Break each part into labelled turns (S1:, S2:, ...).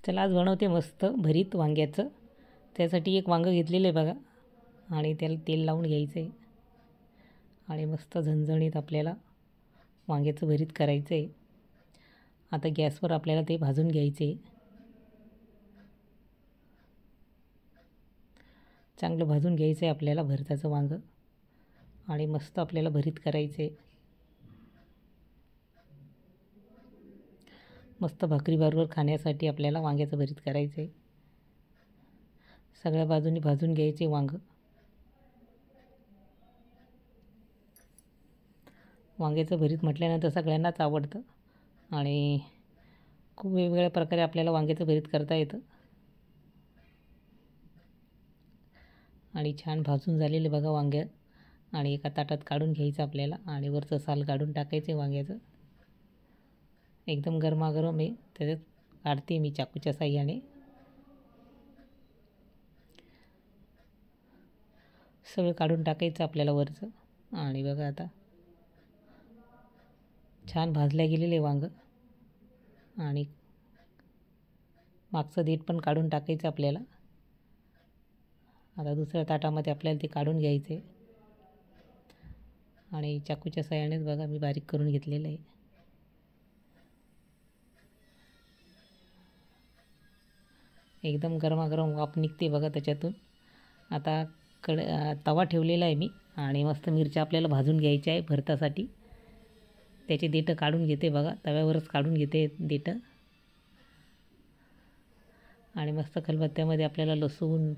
S1: चला आज बनवते मस्त भरीत वांग्याचं। त्यासाठी एक वांगं घेतलेलं आहे बघा आणि त्याला तेल लावून घ्यायचं आहे आणि मस्त झणझणीत आपल्याला वांग्याचं भरीत करायचं आहे। आता गॅसवर आपल्याला ते भाजून घ्यायचे आहे, चांगलं भाजून घ्यायचं आहे आपल्याला भरताचं वांगं आणि मस्त आपल्याला भरीत करायचं आहे। मस्त भाकरीबरोबर खाण्यासाठी आपल्याला वांग्याचं भरीत करायचं आहे। सगळ्या बाजूंनी भाजून घ्यायचे वांगं। वांग्याचं भरीत म्हटल्यानंतर सगळ्यांनाच आवडतं आणि खूप वेगवेगळ्या प्रकारे आपल्याला वांग्याचं भरीत करता येतं। आणि छान भाजून झालेले बघा वांगे आणि एका ताटात काढून घ्यायचं आपल्याला आणि वरचं साल काढून टाकायचं वांग्याचं। एकदम गरमागरम आहे, त्याच्यात काढते मी चाकूच्या साहाय्याने। सगळं काढून टाकायचं आपल्याला वरचं आणि बघा आता छान भाजल्या गेलेले वांगं आणि मागचं देठ पण काढून टाकायचं आपल्याला। आता दुसऱ्या ताटामध्ये आपल्याला ते काढून घ्यायचे आणि चाकूच्या साहाय्यानेच बघा मी बारीक करून घेतलेलं आहे। एकदम गरमागरम वाफ निघते बघा त्याच्यातून। आता तवा ठेवलेला आहे मी आणि मस्त मिरच्या आपल्याला भाजून घ्यायच्या आहे भरतासाठी। त्याचे देठं काढून घेते बघा, तव्यावरच काढून घेते देठं आणि मस्त खलबत्त्यामध्ये आपल्याला लसूण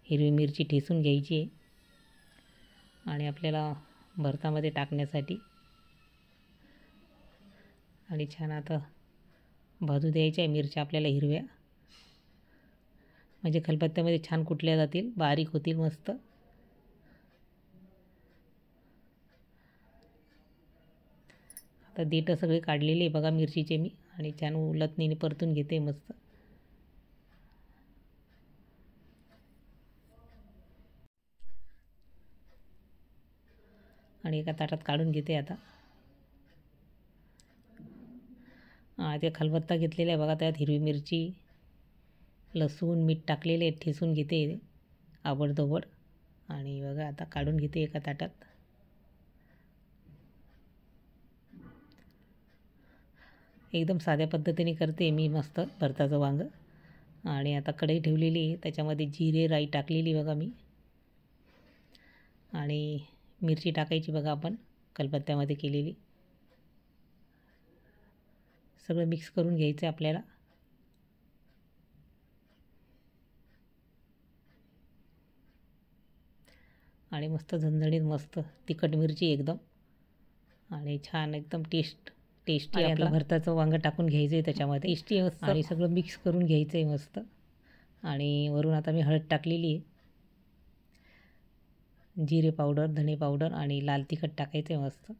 S1: हिरवी मिरची ठेचून घ्यायची आहे आणि आपल्याला भरतामध्ये टाकण्यासाठी आणि छान आता भाजू द्यायच्या आहे मिरच्या आपल्याला हिरव्या, म्हणजे खलबत्त्यामध्ये छान कुटल्या जातील, बारीक होतील मस्त। आता देठं सगळे काढलेले आहे बघा मिरचीचे मी आणि छान उलटणीने परतून घेते मस्त। आणि एका ताटात काढून घेते आता। ते खलबत्ता घेतलेला आहे बघा, त्यात हिरवी मिरची लसूण मीठ टाकलेले ठेचून घेते आबडधोबड आणि बघा आता काढून घेते एका ताटात। एकदम साध्या पद्धतीने करते मी मस्त भरताचं वांगं। आणि आता कढई ठेवलेली आहे, त्याच्यामध्ये जिरे राई टाकलेली बघा मी आणि मिरची टाकायची बघा आपण खलबत्त्यामध्ये केलेली। सगळं मिक्स करून घ्यायचं आपल्याला आणि मस्त झणझणीत मस्त तिखट मिरची एकदम आणि छान एकदम टेस्टी आपलं भरताचं वांगं टाकून घ्यायचं आहे त्याच्यामध्ये, टेस्टी मस्त आणि सगळं मिक्स करून घ्यायचं आहे मस्त। आणि वरून आता मी हळद टाकलेली आहे, जिरे पावडर धणे पावडर आणि लाल तिखट टाकायचं आहे मस्त।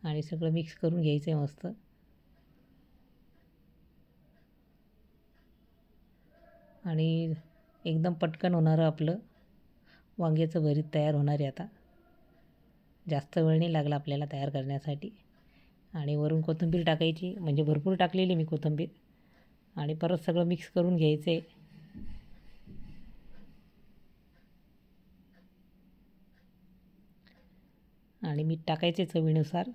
S1: आणि सगळं मिक्स करून घ्यायचं आहे मस्त। आणि एकदम पटकन होणारं आपलं वांग्याचं भरीत तयार होणार आहे आता, जास्त वेळ नाही लागला आपल्याला तयार करण्यासाठी। आणि वरून कोथिंबीर टाकायची, म्हणजे भरपूर टाकलेली मी कोथिंबीर आणि परत सगळं मिक्स करून घ्यायचं आहे। आणि मीठ टाकायचे चवीनुसार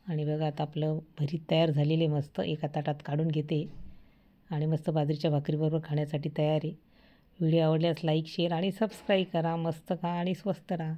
S1: आणि बघा आता आपलं भरीत तयार झालेले मस्त एका ताटात काढून घेते आणि मस्त बाजरीच्या भाकरीबरोबर खाण्यासाठी तयार आहे। व्हिडिओ आवडल्यास लाईक शेअर आणि सबस्क्राईब करा। मस्त खा आणि स्वस्त राहा।